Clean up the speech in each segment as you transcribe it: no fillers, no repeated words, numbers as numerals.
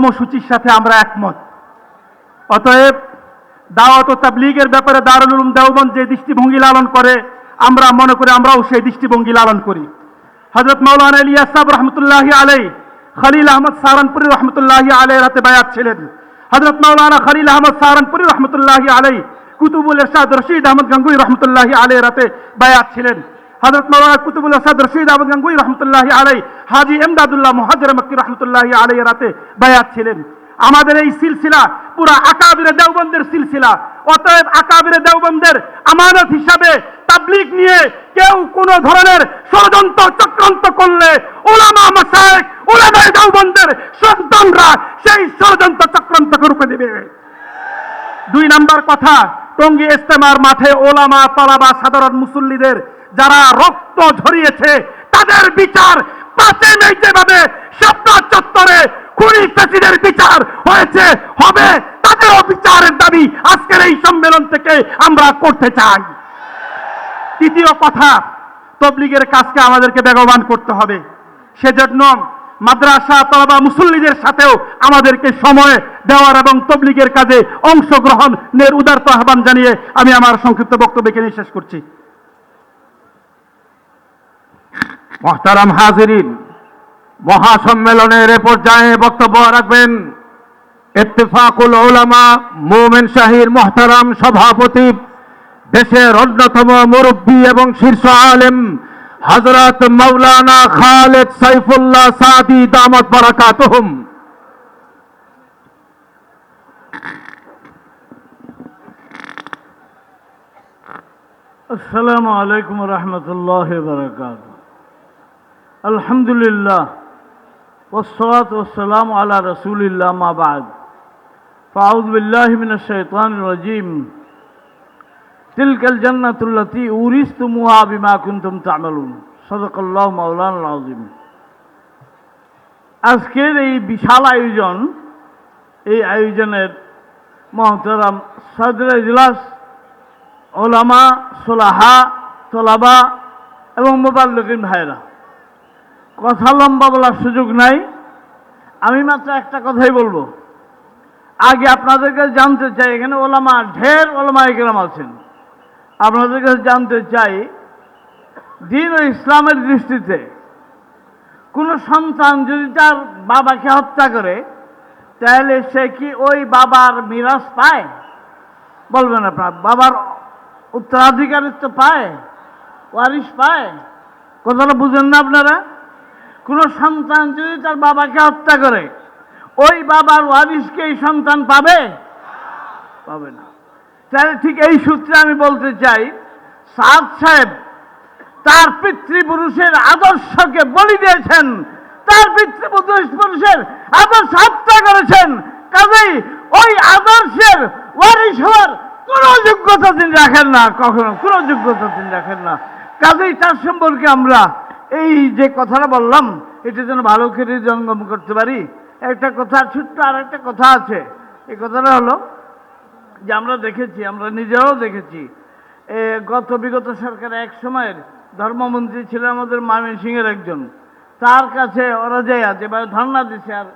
কর্মসূচির সাথে আমরা একমত। অতএব দাওয়াত ও তাবলীগের ব্যাপারে দারুল উলুম দেওবন্দ যে দৃষ্টিভঙ্গি লালন করে, আমরা মনে করি আমরাও সেই দৃষ্টিভঙ্গি লালন করি। হযরত মাওলানা ইলিয়াস সাহেব রহমতুল্লাহি আলাইহি খলিল আহমদ সাহারানপুরি রহমতুল্লাহি আলাইহির হাতে বায়াত ছিলেন। হযরত মাওলানা খলিল আহমদ সাহারানপুরি রহমতুল্লাহি আলাইহি কুতুবুল ইরশাদ রশিদ আহমদ গাঙ্গুহি রহমতুল্লাহি আলাইহির হাতে বায়াত ছিলেন। হযরত মাওলানা কুতুবুল ইরশাদ রশিদ আহমদ গাঙ্গুহি রহমতুল্লাহি আলাইহি হাজী ইমদাদুল্লাহ মুহাজ্জর মক্কি রহমতুল্লাহি আলাইহির হাতে বায়াত ছিলেন। আমাদের এই সিলসিলা পুরা আকাবিরে দেওবন্দের সিলসিলা। অতএব আকাবিরে দেওবন্দের আমানত হিসাবে তাবলীগ নিয়ে কেউ কোনো ধরনের ষড়যন্ত্র চক্রান্ত করলে উলামা মাশায়েখ উলামায়ে দেওবন্দের সন্তানরা সেই ষড়যন্ত্র চক্রান্তকে রুখে দেবে। 2 নাম্বার কথা, টঙ্গী ইজতেমার মাঠে ওলামা তালাবা সাধারণ মুসল্লিদের যারা রক্ত ঝরিয়েছে তাদের বিচার 5 মে যেভাবে শাপলা চত্বরে খুনি ফ্যাসিদের বিচার হয়েছে হবে, তাদেরও বিচারের দাবি আজকের এই সম্মেলন থেকে আমরা করতে চাই। 3য় কথা, তাবলীগের কাজকে আমাদেরকে বেগবান করতে হবে। সেজন্য মাদ্রাসা তালাবা মুসল্লিদের সাথেও আমাদেরকে সময় দেওয়ার এবং তাবলীগের কাজে অংশগ্রহণের উদারত আহ্বান জানিয়ে আমি আমার সংক্ষিপ্ত বক্তব্য এখানে শেষ করছি। মুহতারাম হাজিরিন, মহাসম্মেলনের এ পর্যায়ে বক্তব্য রাখবেন ইত্তেফাকুল উলামা মোমেন শাহীর মুহতারাম সভাপতি, দেশের অন্যতম মুরব্বী এবং শীর্ষ আলেম হযরত মাওলানা খালেদ সাইফুল্লাহ সাদি দামাত বারাকাতুহুম। আসসালামু আলাইকুম ওয়া রাহমাতুল্লাহি ওয়া বারাকাতুহু। আলহামদুলিল্লাহ ওয়াসসালাতু ওয়াসসালামু আলা রাসূলিল্লাহ, মা বা'দ। ফাআউযু বিল্লাহি মিনাশ শাইতানির রাজীম। তিলকাল জান্নাতুল্লাতী উরিসতুমুহা বিমা কুনতুম তা'মালুন। সাদাকাল্লাহু মাওলানাল আযীম। আজকের এই বিশাল আয়োজন, এই আয়োজনের মুহতারাম সদরে ইজলাস, ওলামা, সোলাহা, তোলাবা এবং মুবাল্লিগিন ভাইরা, কথা লম্বা বলার সুযোগ নাই, আমি মাত্র একটা কথাই বলবো। আগে আপনাদের কাছে জানতে চাই, এখানে ওলামা ঢের ওলামা ইকরাম আছেন, আপনাদের কাছে জানতে চাই, দ্বীন ও ইসলামের দৃষ্টিতে কোনো সন্তান যদি তার বাবাকে হত্যা করে তাহলে সে কি ওই বাবার মিরাস পায়? বলবেন আপনার, বাবার উত্তরাধিকারিত্ব পায়, ওয়ারিশ পায়? কথাটা বুঝেন না আপনারা? কোনো সন্তান যদি তার বাবাকে হত্যা করে ওই বাবার ওয়ারিশকে এই সন্তান পাবে? পাবে না। তাহলে ঠিক এই সূত্রে আমি বলতে চাই, সাদ সাহেব তার পিতৃপুরুষের আদর্শকে বলি দিয়েছেন, তার পিতৃপুরুষের আদর্শ হত্যা করেছেন, কাজেই ওই আদর্শের ওয়ারিশ হওয়ার কোন যোগ্যতা তিনি রাখেন না, কখনো কোনো যোগ্যতা তিনি রাখেন না। কাজেই তার সম্পর্কে আমরা এই যে কথাটা বললাম এটা যেন ভালো করে জঙ্গম করতে পারি। একটা কথা, ছোট্ট আর একটা কথা আছে। এই কথাটা হলো যে আমরা দেখেছি, আমরা নিজেরাও দেখেছি, বিগত সরকার এক সময়ের ধর্মমন্ত্রী ছিলেন আমাদের ময়মনসিংহের একজন, তার কাছে ওরা যায় যেভাবে ধর্ণা দিছে আর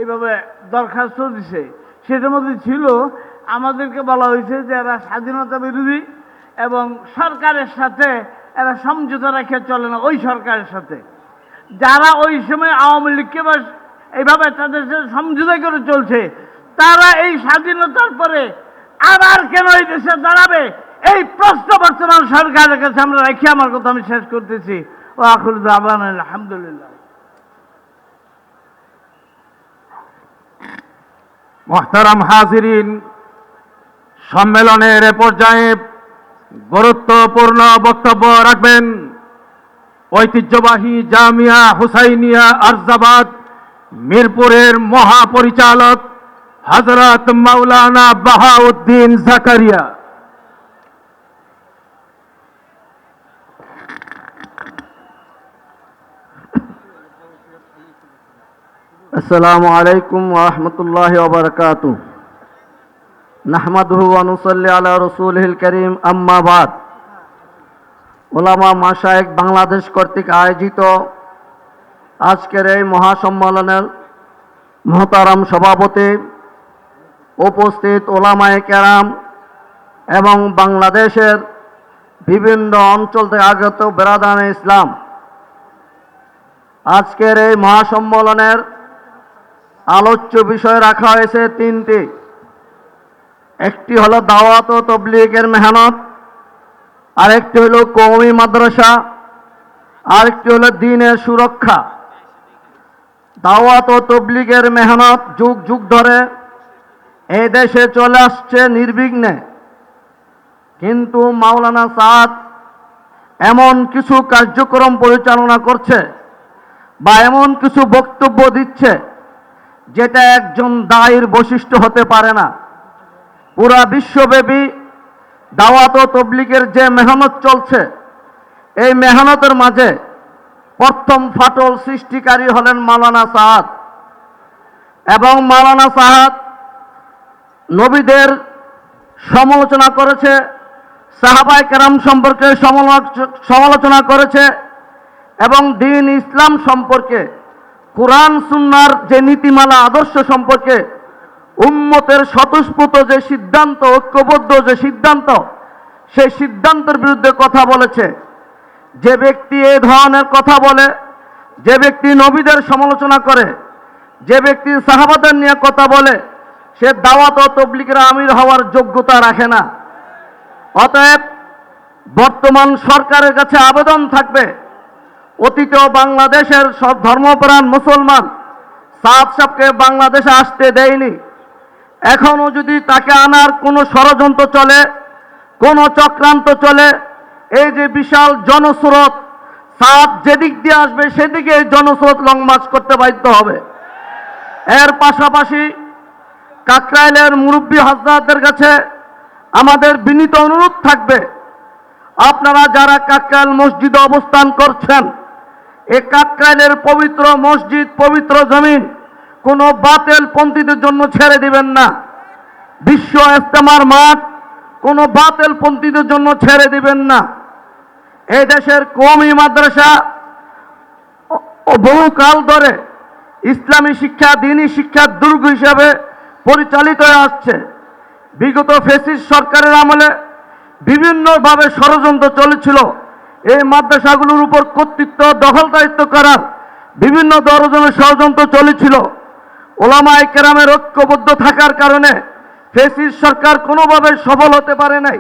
এইভাবে দরখাস্ত দিছে, সেটার মধ্যে ছিল আমাদেরকে বলা হয়েছে যে এরা স্বাধীনতা বিরোধী এবং সরকারের সাথে এরা সমঝোতা রেখে চলে না, ওই সরকারের সাথে। যারা ওই সময় আওয়ামী লীগকে বা এইভাবে তাদের সাথে সমঝোতা করে চলছে, তারা এই স্বাধীনতার পরে আবার কেন এই দেশে দাঁড়াবে, এই প্রশ্ন বর্তমান সরকারের কাছে আমরা রেখে আমার কথা আমি শেষ করতেছি। ওয়া আখিরু দাওয়ানা আলহামদুলিল্লাহ। মুহতারাম হাজিরিন, সম্মেলনের এ পর্যায়ে গুরুত্বপূর্ণ বক্তব্য রাখবেন ঐতিহ্যবাহী জামিয়া হুসাইনিয়া আরজাবাদ মিরপুরের মহাপরিচালক হযরত মাওলানা বাহাউদ্দিন জাকারিয়া। আসসালামু আলাইকুম ওয়া রাহমাতুল্লাহি ওয়া বারাকাতুহু। নাহমাদুহু ওয়া নুসাল্লি আলা রাসূলিল কারীম, আম্মা বাদ। ওলামা মাশায়েখ বাংলাদেশ কর্তৃক আয়োজিত আজকের এই মহাসম্মেলনের মহতারাম সভাপতি, উপস্থিত ওলামায়ে কেরাম এবং বাংলাদেশের বিভিন্ন অঞ্চল থেকে আগত বেরাদানে ইসলাম, আজকের এই মহাসম্মেলনের আলোচ্য বিষয় রাখা হয়েছে তিনটি। একটি হলো দাওয়াত ও তবলিগের মেহনত, আরেকটি হলো কওমি মাদ্রাসা, আরেকটি হলো দ্বীনের সুরক্ষা। দাওয়াত ও তবলিগের মেহনত যুগ যুগ ধরে এই দেশে চলে আসছে নির্বিঘ্নে, কিন্তু মাওলানা সাদ এমন কিছু কার্যক্রম পরিচালনা করছে বা এমন কিছু বক্তব্য দিচ্ছে যেটা একজন দায়ীর বৈশিষ্ট্য হতে পারে না। পুরা বিশ্বব্যাপী দাওয়াত ও তবলিগের যে মেহনত চলছে, এই মেহনতের মাঝে প্রথম ফাটল সৃষ্টিকারী হলেন মাওলানা সাদ। এবং মাওলানা সাদ নবীদের সমালোচনা করেছে, সাহাবায়ে কেরাম সম্পর্কে সমালোচনা করেছে এবং দ্বীন ইসলাম সম্পর্কে, কুরআন সুন্নাহর যে নীতিমালা আদর্শ সম্পর্কে উম্মতের স্বতঃস্ফূর্ত যে সিদ্ধান্ত, ঐক্যবদ্ধ যে সিদ্ধান্ত, সেই সিদ্ধান্তের বিরুদ্ধে কথা বলেছে। যে ব্যক্তি এই ধরনের কথা বলে, যে ব্যক্তি নবীদের সমালোচনা করে, যে ব্যক্তি সাহাবাদের নিয়ে কথা বলে, সে দাওয়াত ও তবলিগের আমির হওয়ার যোগ্যতা রাখে না। অতএব বর্তমান সরকারের কাছে আবেদন থাকবে, অতীতেও বাংলাদেশের সব ধর্মপ্রাণ মুসলমান সাদ সাহেবকে বাংলাদেশে আসতে দেয়নি। এখনো যদি তাকে আনার কোনো ষড়যন্ত্র চলে, কোনো চক্রান্ত চলে, এই যে বিশাল জনস্রোত, সাদ যেদিক দিয়ে আসবে সেদিকে এই জনস্রোত লং মার্চ করতে বাধ্য হবে। এর পাশাপাশি কাকরাইলের মুরব্বী হযরতদের কাছে আমাদের বিনীত অনুরোধ থাকবে, আপনারা যারা কাকরাইল মসজিদে অবস্থান করছেন, এই কাকরাইলের পবিত্র মসজিদ, পবিত্র জমিন কোনো বাতিল পন্থীদের জন্য ছেড়ে দিবেন না। বিশ্ব ইজতেমার মাঠ কোনো বাতিল পন্থীদের জন্য ছেড়ে দিবেন না। এই দেশের কওমি মাদ্রাসা বহুকাল ধরে ইসলামী শিক্ষা, দ্বীনি শিক্ষার দুর্গ হিসাবে পরিচালিত হয়ে আসছে। বিগত ফ্যাসিস্ট সরকারের আমলে বিভিন্নভাবে ষড়যন্ত্র চলেছিল এই মাদ্রাসাগুলোর উপর কর্তৃত্ব দখলদারিত্ব করার, বিভিন্ন ধরনের ষড়যন্ত্র চলেছিল। ওলামায়ে কেরামের ঐক্যবদ্ধ থাকার কারণে ফ্যাসিস্ট সরকার কোনোভাবে সফল হতে পারে নাই।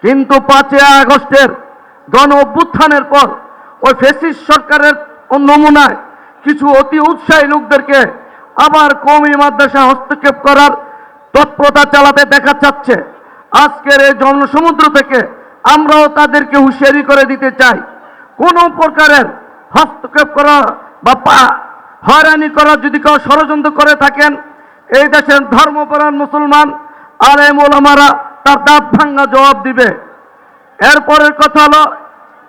কিন্তু 5 আগস্টের গণ অভ্যুত্থানের পর ওই ফ্যাসিস্ট সরকারের নমুনায় কিছু অতি উৎসাহী লোকদেরকে আবার কওমি মাদ্রাসা হস্তক্ষেপ করার তৎপরতা চালাতে দেখা যাচ্ছে। আজকের এই জনসমুদ্র থেকে আমরাও তাদেরকে হুঁশিয়ারি করে দিতে চাই, কোনো প্রকারের হস্তক্ষেপ করা বা হয়রানি করা যদি কেউ ষড়যন্ত্র করে থাকেন, এই দেশের ধর্মপরায়ণ মুসলমান আলেম ওলামারা তার দাঁত ভাঙা জবাব দিবে। এরপরের কথা হলো,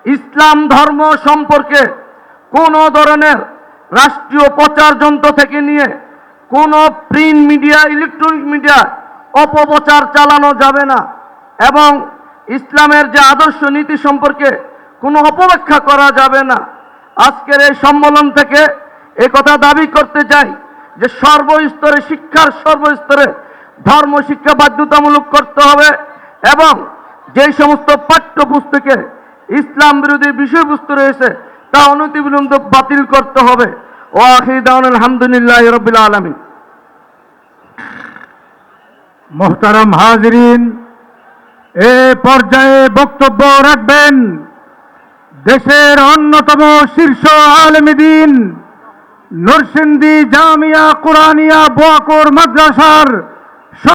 ইসলাম ধর্ম সম্পর্কে কোনো ধরনের রাষ্ট্রীয় প্রচার যন্ত্র থেকে নিয়ে কোনো প্রিন্ট মিডিয়া, ইলেকট্রনিক মিডিয়া অপপ্রচার চালানো যাবে না এবং ইসলামের যে আদর্শ নীতি সম্পর্কে কোনো অপব্যাখ্যা করা যাবে না। আজকের এই সম্মেলন থেকে একথা দাবি করতে চাই যে সর্বস্তরে, শিক্ষার সর্বস্তরে ধর্ম শিক্ষা বাধ্যতামূলক করতে হবে এবং যেই সমস্ত পাঠ্যপুস্তকে ইসলাম বিরোধী বিষয়বস্তু রয়েছে তা অনতিবিলম্বে বাতিল করতে হবে। ওয়া আখিরু দাওয়ানা আলহামদুলিল্লাহি রাব্বিল আলামিন। মোহতারাম হাজরিন, এ পর্যায়ে বক্তব্য রাখবেন দেশের অন্যতম শীর্ষ আলেমে দ্বীন নরসিংদী জামিয়া কুরআনিয়া বোয়াকর মাদ্রাসার